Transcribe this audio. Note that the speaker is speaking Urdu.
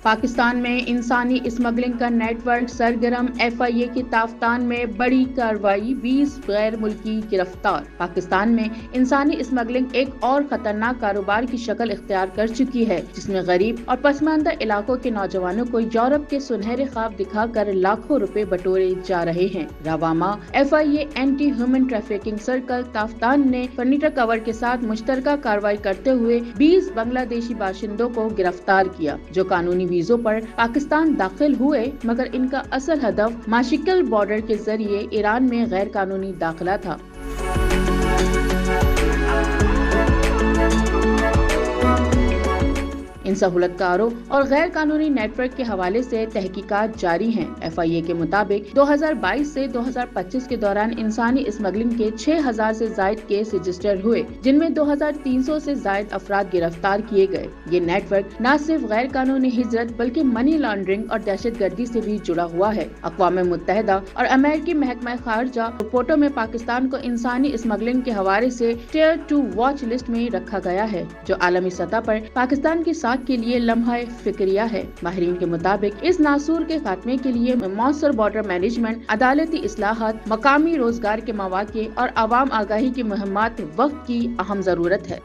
پاکستان میں انسانی اسمگلنگ کا نیٹ ورک سرگرم، FIA کی تافتان میں بڑی کارروائی، 20 غیر ملکی گرفتار۔ پاکستان میں انسانی اسمگلنگ ایک اور خطرناک کاروبار کی شکل اختیار کر چکی ہے، جس میں غریب اور پسماندہ علاقوں کے نوجوانوں کو یورپ کے سنہرے خواب دکھا کر لاکھوں روپے بٹورے جا رہے ہیں۔ رواں ماہ FIA anti human trafficking circle Taftan نے فرنیچر کور کے ساتھ مشترکہ کارروائی کرتے ہوئے 20 بنگلہ دیشی باشندوں کو گرفتار کیا، جو قانونی ویزوں پر پاکستان داخل ہوئے، مگر ان کا اصل ہدف ماشکل بارڈر کے ذریعے ایران میں غیر قانونی داخلہ تھا۔ ان سہولت کاروں اور غیر قانونی نیٹ ورک کے حوالے سے تحقیقات جاری ہیں۔ FIA کے مطابق 2022 سے 2025 کے دوران انسانی اسمگلنگ کے 6000 سے زائد کیس رجسٹر ہوئے، جن میں 2300 سے زائد افراد گرفتار کیے گئے۔ یہ نیٹ ورک نہ صرف غیر قانونی ہجرت بلکہ منی لانڈرنگ اور دہشت گردی سے بھی جڑا ہوا ہے۔ اقوام متحدہ اور امریکی محکمہ خارجہ رپورٹوں میں پاکستان کو انسانی اسمگلنگ کے حوالے سے ٹیئر 2 واچ لسٹ میں رکھا گیا ہے، جو عالمی سطح پر پاکستان کی ساکھ کے لیے لمحہ فکریہ ہے۔ ماہرین کے مطابق اس ناسور کے خاتمے کے لیے مؤثر بارڈر مینجمنٹ، عدالتی اصلاحات، مقامی روزگار کے مواقع اور عوام آگاہی کی مہمات وقت کی اہم ضرورت ہے۔